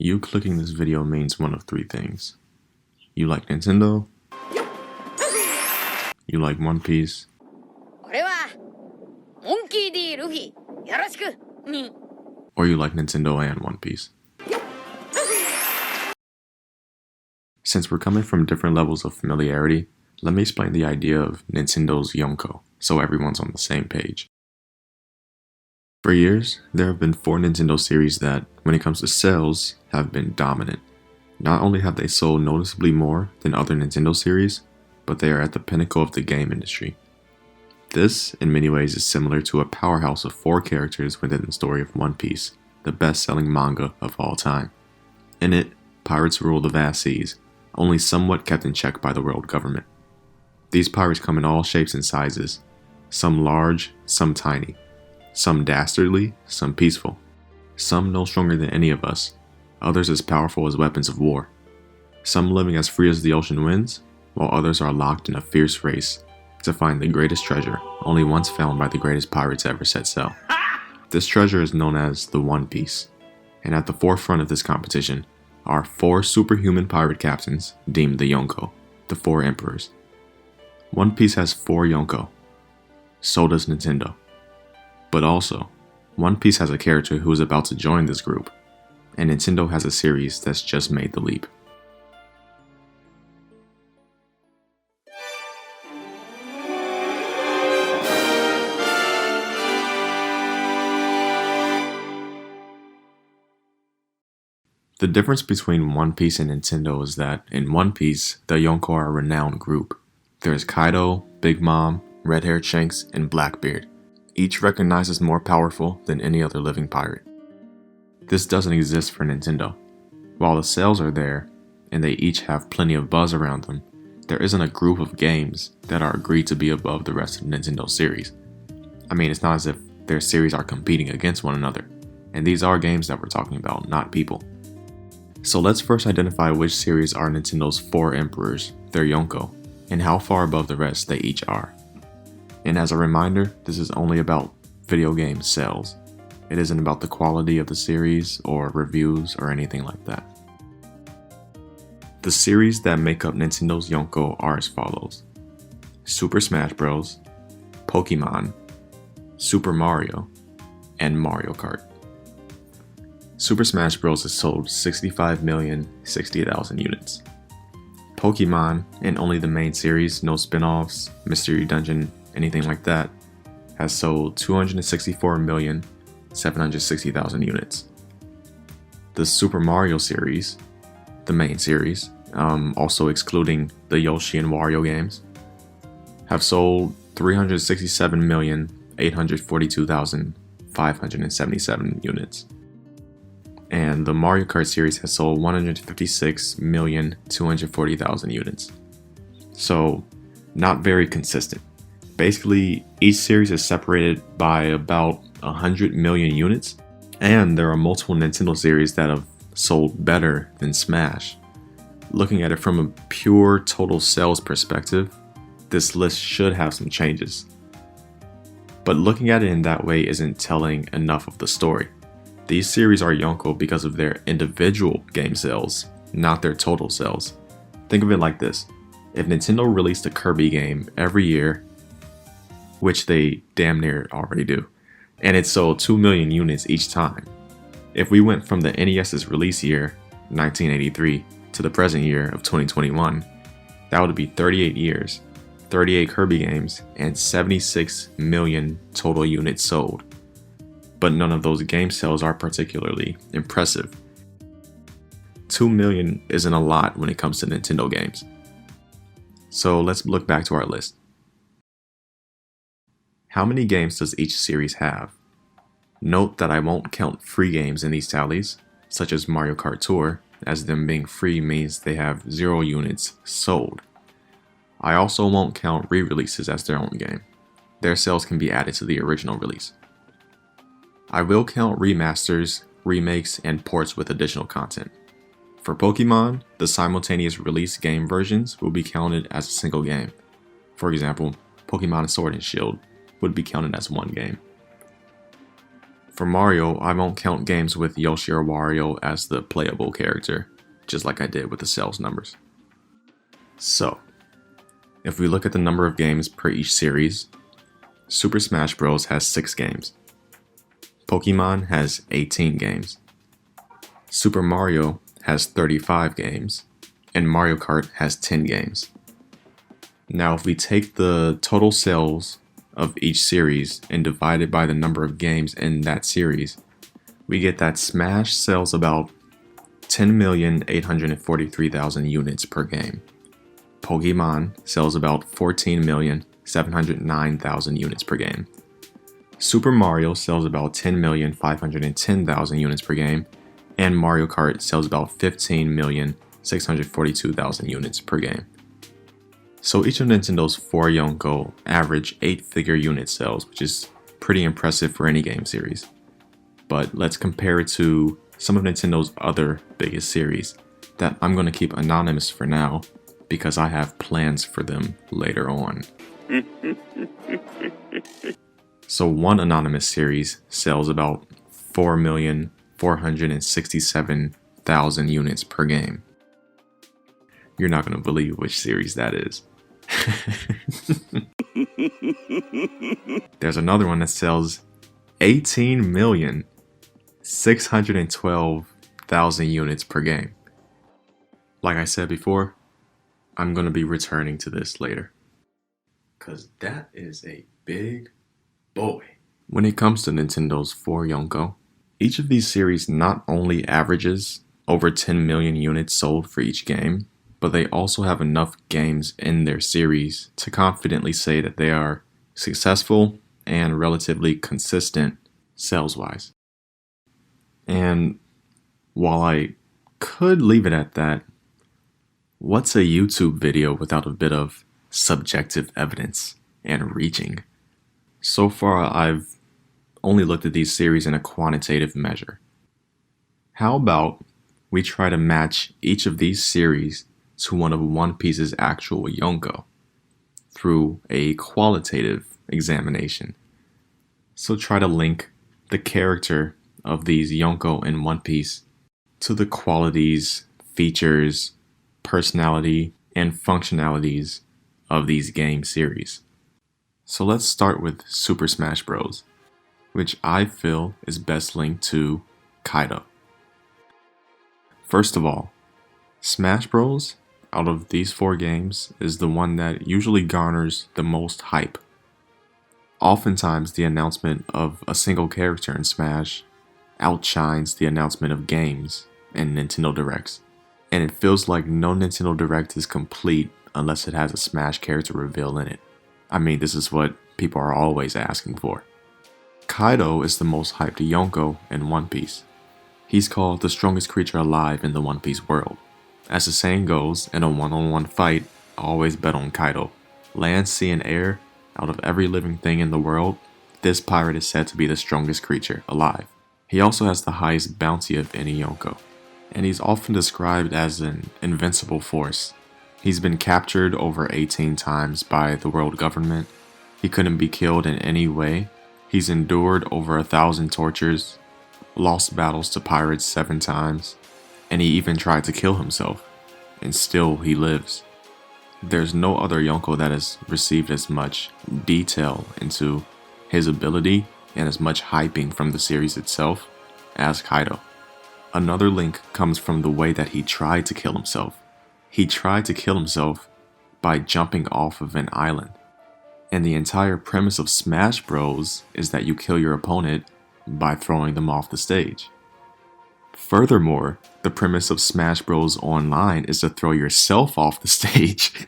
You clicking this video means one of three things. You like Nintendo, you like One Piece, or you like Nintendo and One Piece. Since we're coming from different levels of familiarity, let me explain the idea of Nintendo's Yonko, so everyone's on the same page. For years, there have been 4 Nintendo series that, when it comes to sales, have been dominant. Not only have they sold noticeably more than other Nintendo series, but they are at the pinnacle of the game industry. This, in many ways, is similar to a powerhouse of 4 characters within the story of One Piece, the best-selling manga of all time. In it, pirates rule the vast seas, only somewhat kept in check by the world government. These pirates come in all shapes and sizes, some large, some tiny, some dastardly, some peaceful, some no stronger than any of us, others as powerful as weapons of war, some living as free as the ocean winds, while others are locked in a fierce race to find the greatest treasure only once found by the greatest pirates ever set sail. This treasure is known as the One Piece, and at the forefront of this competition are 4 superhuman pirate captains deemed the Yonko, the 4 emperors. One Piece has 4 Yonko, so does Nintendo. But also, One Piece has a character who is about to join this group, and Nintendo has a series that's just made the leap. The difference between One Piece and Nintendo is that in One Piece, the Yonko are a renowned group. There's Kaido, Big Mom, Red-haired Shanks, and Blackbeard. Each recognized as more powerful than any other living pirate. This doesn't exist for Nintendo. While the sales are there, and they each have plenty of buzz around them, there isn't a group of games that are agreed to be above the rest of Nintendo's series. I mean, it's not as if their series are competing against one another, and these are games that we're talking about, not people. So let's first identify which series are Nintendo's 4 emperors, their Yonko, and how far above the rest they each are. And as a reminder, this is only about video game sales. It isn't about the quality of the series or reviews or anything like that. The series that make up Nintendo's Yonko are as follows: Super Smash Bros., Pokémon, Super Mario, and Mario Kart. Super Smash Bros. Has sold 65,060,000 units. Pokémon, and only the main series, no spin-offs, Mystery Dungeon, anything like that, has sold 264,760,000 units. The Super Mario series, the main series, also excluding the Yoshi and Wario games, have sold 367,842,577 units. And the Mario Kart series has sold 156,240,000 units. So, not very consistent. Basically, each series is separated by about 100 million units, and there are multiple Nintendo series that have sold better than Smash. Looking at it from a pure total sales perspective, this list should have some changes. But looking at it in that way isn't telling enough of the story. These series are Yonko because of their individual game sales, not their total sales. Think of it like this: if Nintendo released a Kirby game every year, which they damn near already do, and it sold 2 million units each time, if we went from the NES's release year, 1983, to the present year of 2021, that would be 38 years, 38 Kirby games, and 76 million total units sold. But none of those game sales are particularly impressive. 2 million isn't a lot when it comes to Nintendo games. So let's look back to our list. How many games does each series have? Note that I won't count free games in these tallies, such as Mario Kart Tour, as them being free means they have 0 units sold. I also won't count re-releases as their own game. Their sales can be added to the original release. I will count remasters, remakes, and ports with additional content. For Pokémon, the simultaneous release game versions will be counted as a single game. For example, Pokémon Sword and Shield would be counted as one game. For Mario, I won't count games with Yoshi or Wario as the playable character, just like I did with the sales numbers. So, if we look at the number of games per each series, Super Smash Bros. Has 6 games. Pokemon has 18 games. Super Mario has 35 games. And Mario Kart has 10 games. Now, if we take the total sales of each series and divide it by the number of games in that series, we get that Smash sells about 10,843,000 units per game. Pokemon sells about 14,709,000 units per game. Super Mario sells about 10,510,000 units per game, and Mario Kart sells about 15,642,000 units per game. So each of Nintendo's 4 Yonko average 8-figure unit sales, which is pretty impressive for any game series. But let's compare it to some of Nintendo's other biggest series that I'm going to keep anonymous for now because I have plans for them later on. So one anonymous series sells about 4,467,000 units per game. You're not going to believe which series that is. There's another one that sells 18,612,000 units per game. Like I said before, I'm going to be returning to this later, because that is a big boy. When it comes to Nintendo's 4 Yonko, each of these series not only averages over 10 million units sold for each game, but they also have enough games in their series to confidently say that they are successful and relatively consistent sales-wise. And while I could leave it at that, what's a YouTube video without a bit of subjective evidence and reaching? So far, I've only looked at these series in a quantitative measure. How about we try to match each of these series to one of One Piece's actual Yonko through a qualitative examination. So try to link the character of these Yonko in One Piece to the qualities, features, personality, and functionalities of these game series. So let's start with Super Smash Bros., which I feel is best linked to Kaido. First of all, Smash Bros., out of these 4 games, is the one that usually garners the most hype. Oftentimes, the announcement of a single character in Smash outshines the announcement of games in Nintendo Directs. And it feels like no Nintendo Direct is complete unless it has a Smash character reveal in it. I mean, this is what people are always asking for. Kaido is the most hyped Yonko in One Piece. He's called the strongest creature alive in the One Piece world. As the saying goes, in a one-on-one fight, always bet on Kaido. Land, sea, and air, out of every living thing in the world, this pirate is said to be the strongest creature alive. He also has the highest bounty of any Yonko, and he's often described as an invincible force. He's been captured over 18 times by the world government. He couldn't be killed in any way. He's endured over 1,000 tortures, lost battles to pirates 7 times, and he even tried to kill himself, and still he lives. There's no other Yonko that has received as much detail into his ability and as much hyping from the series itself as Kaido. Another link comes from the way that he tried to kill himself. He tried to kill himself by jumping off of an island. And the entire premise of Smash Bros. Is that you kill your opponent by throwing them off the stage. Furthermore, the premise of Smash Bros. Online is to throw yourself off the stage.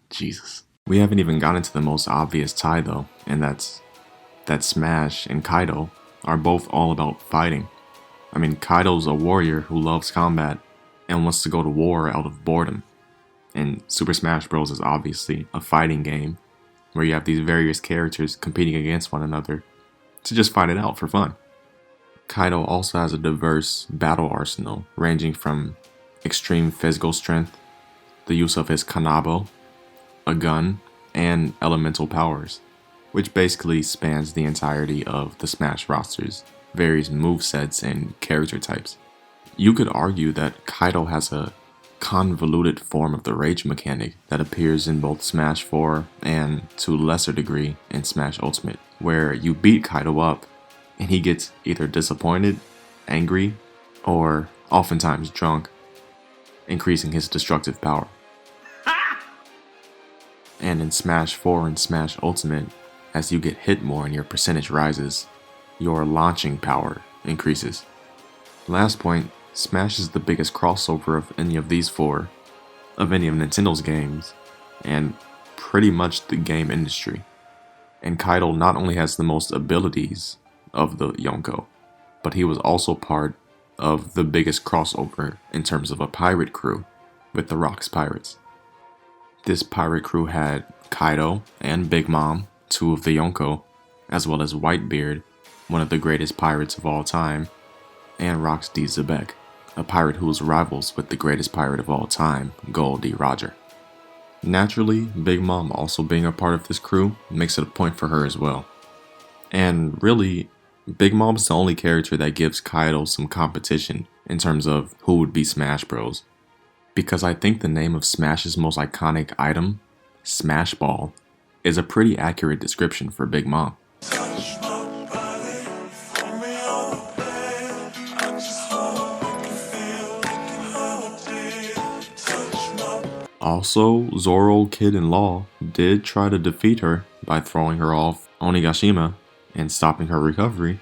Jesus. We haven't even gotten to the most obvious tie though, and that's that Smash and Kaido are both all about fighting. I mean, Kaido's a warrior who loves combat and wants to go to war out of boredom. And Super Smash Bros. Is obviously a fighting game where you have these various characters competing against one another to just fight it out for fun. Kaido also has a diverse battle arsenal ranging from extreme physical strength, the use of his kanabo, a gun, and elemental powers. which basically spans the entirety of the Smash rosters, various movesets, and character types. You could argue that Kaido has a convoluted form of the rage mechanic that appears in both Smash 4 and, to a lesser degree, in Smash Ultimate, where you beat Kaido up and he gets either disappointed, angry, or oftentimes drunk, increasing his destructive power. And in Smash 4 and Smash Ultimate, as you get hit more and your percentage rises, your launching power increases. Last point, Smash is the biggest crossover of any of these four, of any of Nintendo's games, and pretty much the game industry. And Kaido not only has the most abilities of the Yonko, but he was also part of the biggest crossover in terms of a pirate crew with the Rocks Pirates. This pirate crew had Kaido and Big Mom, two of the Yonko, as well as Whitebeard, one of the greatest pirates of all time, and Rox D. Zebek, a pirate who was rivals with the greatest pirate of all time, Gold D. Roger. Naturally, Big Mom also being a part of this crew makes it a point for her as well. And really, Big Mom's the only character that gives Kaido some competition in terms of who would be Smash Bros. Because I think the name of Smash's most iconic item, Smash Ball, is a pretty accurate description for Big Mom. Also, Zoro Kid-in-Law did try to defeat her by throwing her off Onigashima and stopping her recovery.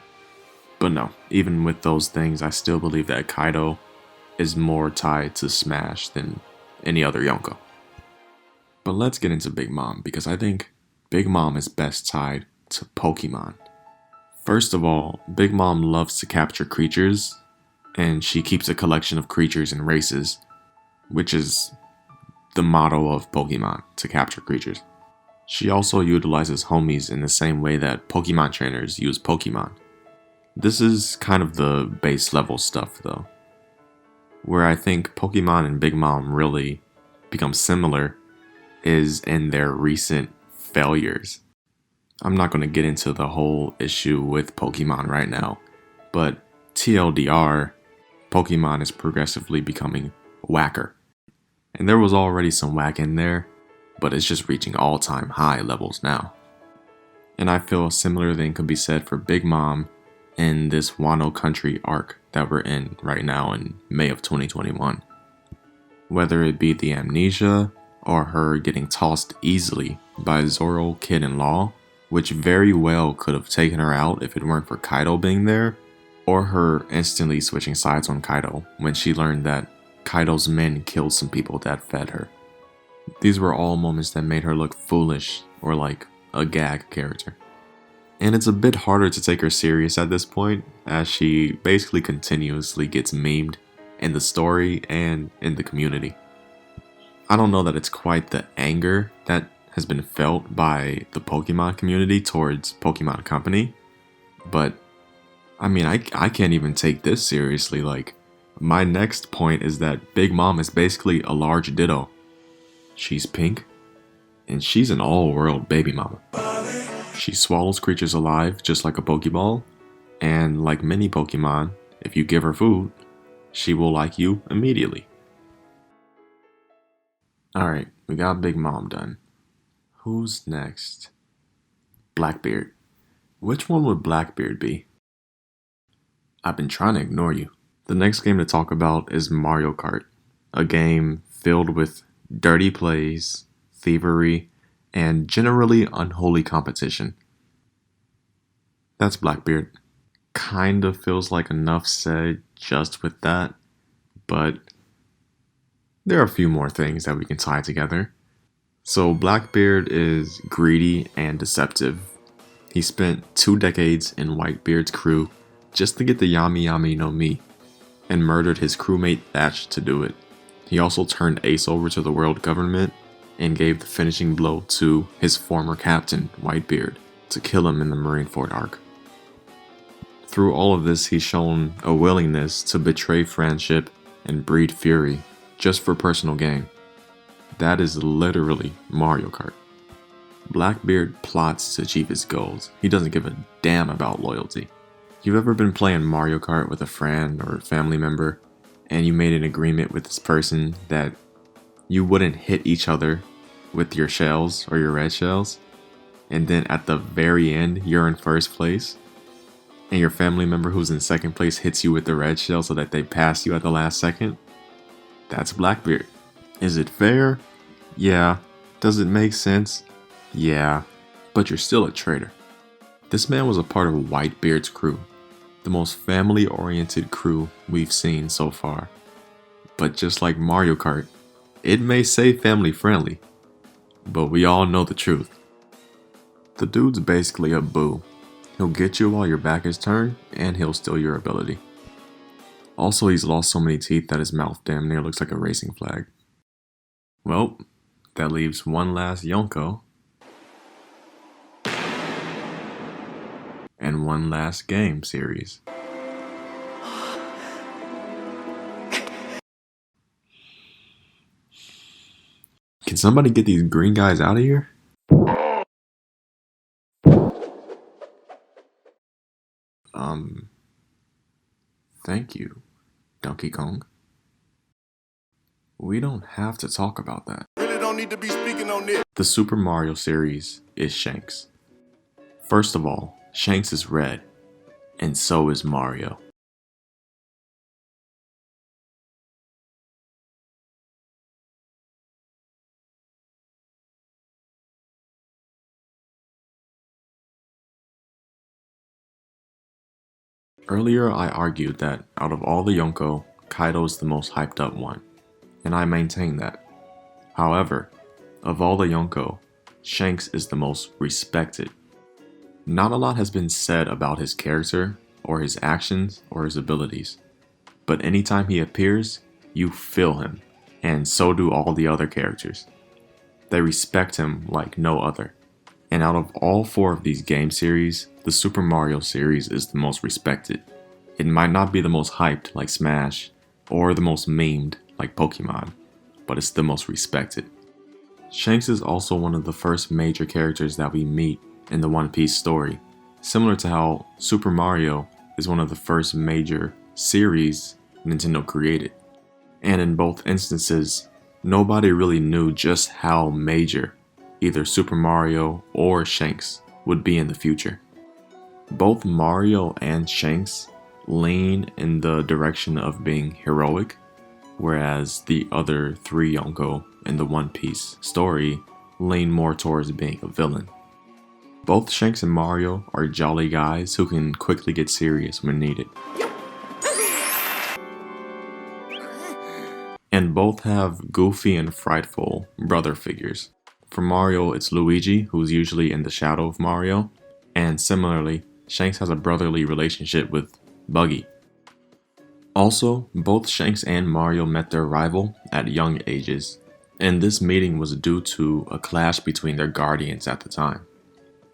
But no, even with those things, I still believe that Kaido is more tied to Smash than any other Yonko. But let's get into Big Mom, because I think Big Mom is best tied to Pokemon. First of all, Big Mom loves to capture creatures, and she keeps a collection of creatures and races, which is the motto of Pokemon, to capture creatures. She also utilizes homies in the same way that Pokemon trainers use Pokemon. This is kind of the base level stuff though. Where I think Pokemon and Big Mom really become similar is in their recent failures. I'm not going to get into the whole issue with Pokemon right now, but TLDR, Pokemon is progressively becoming whacker. And there was already some whack in there, but it's just reaching all-time high levels now. And I feel a similar thing could be said for Big Mom in this Wano Country arc that we're in right now in May of 2021. Whether it be the amnesia, or her getting tossed easily by Zoro Kid-in-Law, which very well could have taken her out if it weren't for Kaido being there, or her instantly switching sides on Kaido when she learned that Kaido's men killed some people that fed her. These were all moments that made her look foolish or like a gag character. And it's a bit harder to take her serious at this point, as she basically continuously gets memed in the story and in the community. I don't know that it's quite the anger that has been felt by the Pokemon community towards Pokemon Company, but I mean, I can't even take this seriously. Like, my next point is that Big Mom is basically a large Ditto. She's pink, and she's an all-world baby mama. She swallows creatures alive just like a Pokeball, and like many Pokemon, if you give her food, she will like you immediately. Alright, we got Big Mom done. Who's next? Blackbeard. Which one would Blackbeard be? I've been trying to ignore you. The next game to talk about is Mario Kart, a game filled with dirty plays, thievery, and generally unholy competition. That's Blackbeard. Kind of feels like enough said just with that, but there are a few more things that we can tie together. So Blackbeard is greedy and deceptive. He spent 2 decades in Whitebeard's crew just to get the Yami Yami no Mi, and murdered his crewmate Thatch to do it. He also turned Ace over to the world government and gave the finishing blow to his former captain, Whitebeard, to kill him in the Marineford arc. Through all of this, he's shown a willingness to betray friendship and breed fury just for personal gain. That is literally Mario Kart. Blackbeard plots to achieve his goals. He doesn't give a damn about loyalty. You've ever been playing Mario Kart with a friend or family member, and you made an agreement with this person that you wouldn't hit each other with your shells or your red shells, and then at the very end, you're in first place, and your family member who's in second place hits you with the red shell so that they pass you at the last second? That's Blackbeard. Is it fair? Yeah. Does it make sense? Yeah. But you're still a traitor. This man was a part of Whitebeard's crew, the most family-oriented crew we've seen so far. But just like Mario Kart, it may say family-friendly, but we all know the truth. The dude's basically a boo. He'll get you while your back is turned, and he'll steal your ability. Also, he's lost so many teeth that his mouth damn near looks like a racing flag. Well, that leaves one last Yonko, and one last game series. Can somebody get these green guys out of here? Thank you, Donkey Kong. We don't have to talk about that. Really don't need to be speaking on this. The Super Mario series is Shanks. First of all, Shanks is red, and so is Mario. Earlier I argued that out of all the Yonko, Kaido is the most hyped up one, and I maintain that. However, of all the Yonko, Shanks is the most respected. Not a lot has been said about his character, or his actions, or his abilities, but anytime he appears, you feel him, and so do all the other characters. They respect him like no other. And out of all 4 of these game series, the Super Mario series is the most respected. It might not be the most hyped like Smash, or the most memed like Pokémon, but it's the most respected. Shanks is also one of the first major characters that we meet in the One Piece story, similar to how Super Mario is one of the first major series Nintendo created. And in both instances, nobody really knew just how major either Super Mario or Shanks would be in the future. Both Mario and Shanks lean in the direction of being heroic, whereas the other 3 Yonko in the One Piece story lean more towards being a villain. Both Shanks and Mario are jolly guys who can quickly get serious when needed. And both have goofy and frightful brother figures. For Mario, it's Luigi, who's usually in the shadow of Mario, and similarly, Shanks has a brotherly relationship with Buggy. Also, both Shanks and Mario met their rival at young ages, and this meeting was due to a clash between their guardians at the time.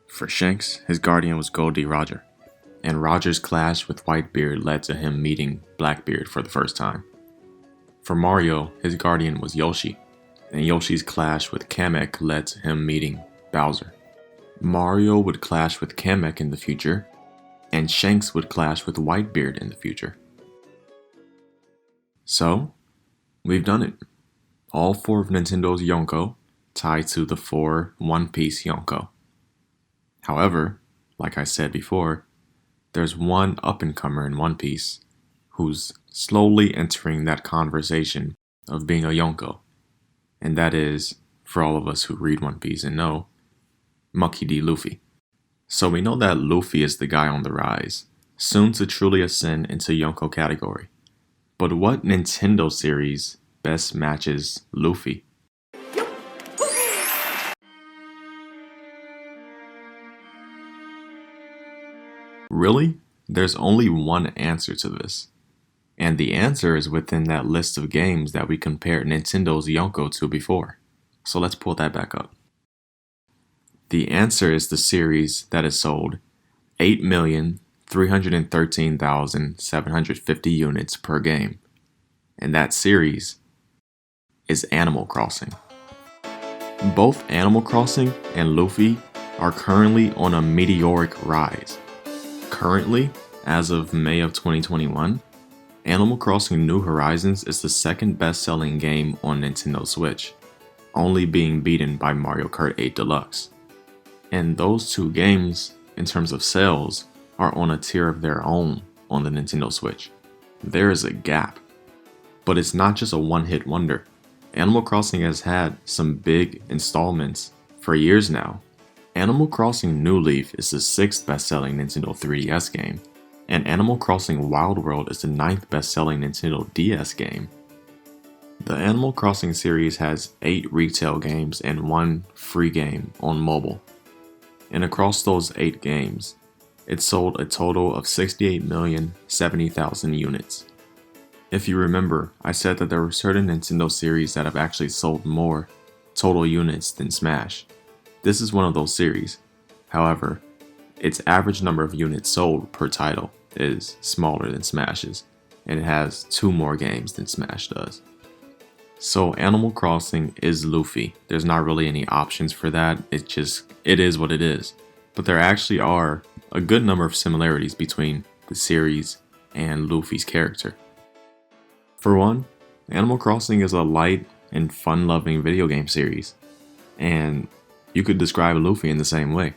For Shanks, his guardian was Goldie Roger, and Roger's clash with Whitebeard led to him meeting Blackbeard for the first time. For Mario, his guardian was Yoshi, and Yoshi's clash with Kamek led to him meeting Bowser. Mario would clash with Kamek in the future, and Shanks would clash with Whitebeard in the future. So, we've done it. All 4 of Nintendo's Yonko tied to the 4 One Piece Yonko. However, like I said before, there's one up-and-comer in One Piece who's slowly entering that conversation of being a Yonko. And that is, for all of us who read One Piece and know, Monkey D. Luffy. So we know that Luffy is the guy on the rise, soon to truly ascend into Yonko category. But what Nintendo series best matches Luffy? Really? There's only one answer to this. And the answer is within that list of games that we compared Nintendo's Yonko to before. So let's pull that back up. The answer is the series that has sold 8,313,750 units per game. And that series is Animal Crossing. Both Animal Crossing and ЛОFI are currently on a meteoric rise. Currently, as of May of 2021, Animal Crossing New Horizons is the second best-selling game on Nintendo Switch, only being beaten by Mario Kart 8 Deluxe. And those two games, in terms of sales, are on a tier of their own on the Nintendo Switch. There is a gap. But it's not just a one-hit wonder. Animal Crossing has had some big installments for years now. Animal Crossing New Leaf is the 6th best-selling Nintendo 3DS game, and Animal Crossing Wild World is the 9th best-selling Nintendo DS game. The Animal Crossing series has 8 retail games and 1 free game on mobile. And across those 8 games, it sold a total of 68,070,000 units. If you remember, I said that there were certain Nintendo series that have actually sold more total units than Smash. This is one of those series. However, its average number of units sold per title is smaller than Smash's, and it has 2 more games than Smash does. So Animal Crossing is ЛОFI. There's not really any options for that, it is what it is. But there actually are a good number of similarities between the series and ЛОFI's character. For one, Animal Crossing is a light and fun-loving video game series, and you could describe ЛОFI in the same way.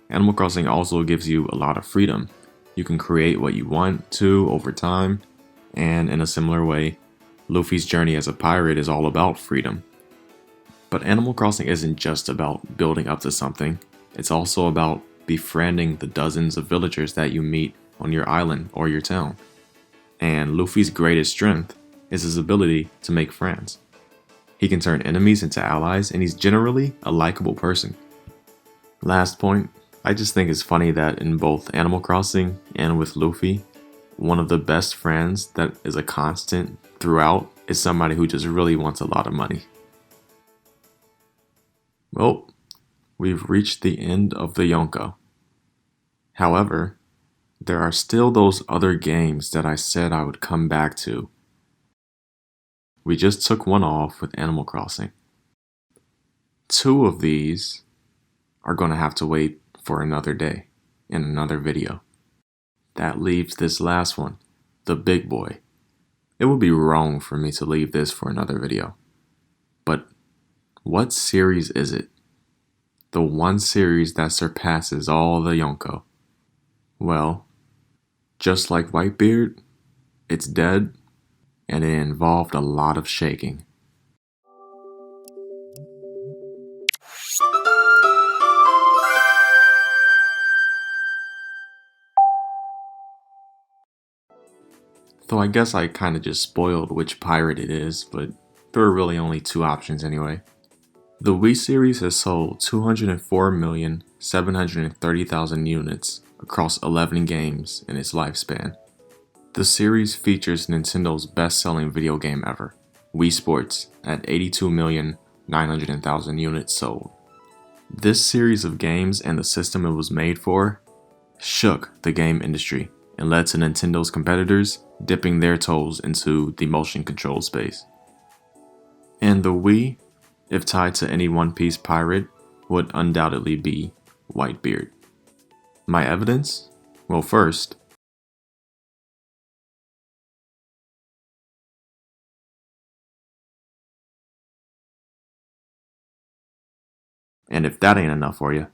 Animal Crossing also gives you a lot of freedom. You can create what you want to over time, and in a similar way, ЛОFI's journey as a pirate is all about freedom. But Animal Crossing isn't just about building up to something, it's also about befriending the dozens of villagers that you meet on your island or your town. And ЛОFI's greatest strength is his ability to make friends. He can turn enemies into allies, and he's generally a likable person. Last point, I just think it's funny that in both Animal Crossing and with ЛОFI, one of the best friends that is a constant throughout is somebody who just really wants a lot of money. Well, we've reached the end of the Yonko. However, there are still those other games that I said I would come back to. We just took one off with Animal Crossing. 2 of these are going to have to wait for another day in another video. That leaves this last one, the big boy. It would be wrong for me to leave this for another video. But what series is it? The one series that surpasses all the Yonko. Well, just like Whitebeard, it's dead, and it involved a lot of shaking. Though I guess I kinda just spoiled which pirate it is, but there are really only 2 options anyway. The Wii series has sold 204,730,000 units across 11 games in its lifespan. The series features Nintendo's best-selling video game ever, Wii Sports, at 82,900,000 units sold. This series of games and the system it was made for shook the game industry and led to Nintendo's competitors dipping their toes into the motion control space. And the Wii, if tied to any One Piece pirate, would undoubtedly be Whitebeard. My evidence? Well, first, and if that ain't enough for you,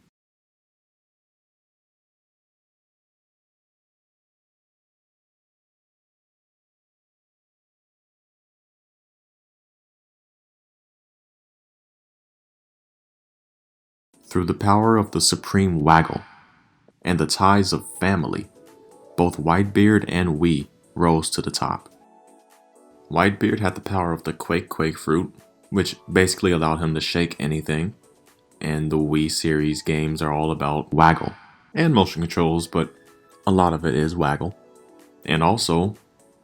through the power of the supreme waggle and the ties of family, both Whitebeard and Wii rose to the top. Whitebeard had the power of the Quake fruit, which basically allowed him to shake anything, and the Wii series games are all about waggle and motion controls, but a lot of it is waggle. And also,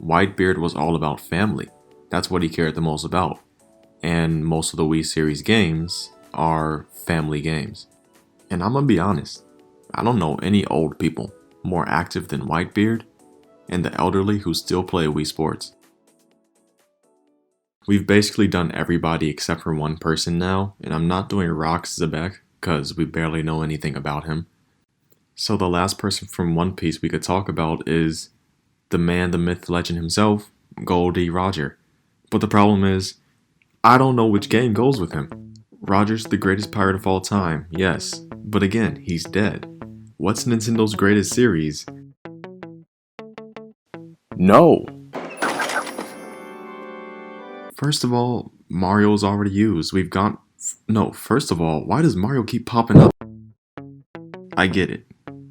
Whitebeard was all about family. That's what he cared the most about. And most of the Wii series games are family games. And I'm gonna be honest, I don't know any old people more active than Whitebeard and the elderly who still play Wii Sports. We've basically done everybody except for one person now, and I'm not doing Rox Zebek, because we barely know anything about him. So the last person from One Piece we could talk about is the man, the myth, legend himself, Goldie Roger. But the problem is, I don't know which game goes with him. Roger's the greatest pirate of all time, yes, but again, he's dead. What's Nintendo's greatest series? No! First of all, Mario's already used. We've got... No, first of all, why does Mario keep popping up? I get it.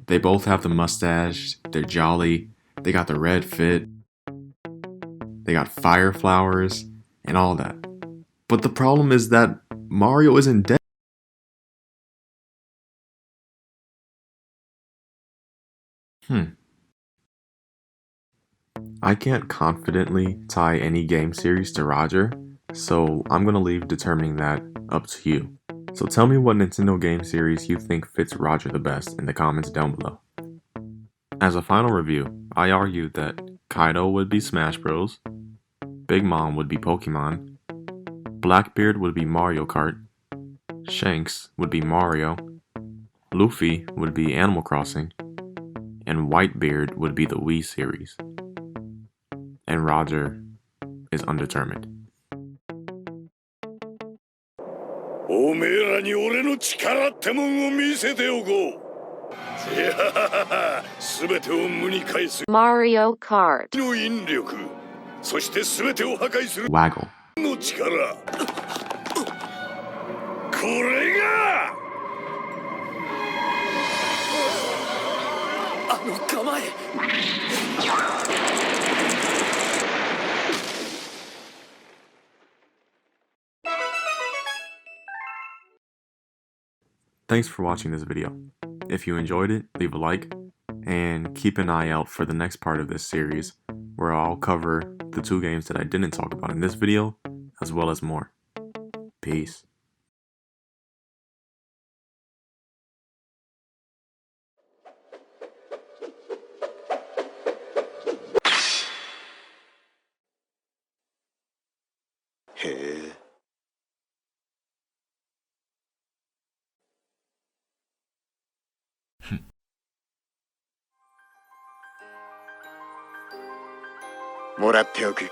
They both have the mustache, they're jolly, they got the red fit, they got fire flowers, and all that. But the problem is that Mario isn't dead. I can't confidently tie any game series to Roger, so I'm gonna leave determining that up to you. So tell me what Nintendo game series you think fits Roger the best in the comments down below. As a final review, I argued that Kaido would be Smash Bros, Big Mom would be Pokemon, Blackbeard would be Mario Kart, Shanks would be Mario, Luffy would be Animal Crossing, and Whitebeard would be the Wii series. And Roger is undetermined. おめえらに俺の力ってもんを見せておこう。全てを無に返す Mario Kart の引力、そして全てを破壊する Waggle. の力。これがあの構え。Thanks for watching this video. If you enjoyed it, leave a like, and keep an eye out for the next part of this series, where I'll cover the 2 games that I didn't talk about in this video, as well as more. Peace. Hey. もらっておく。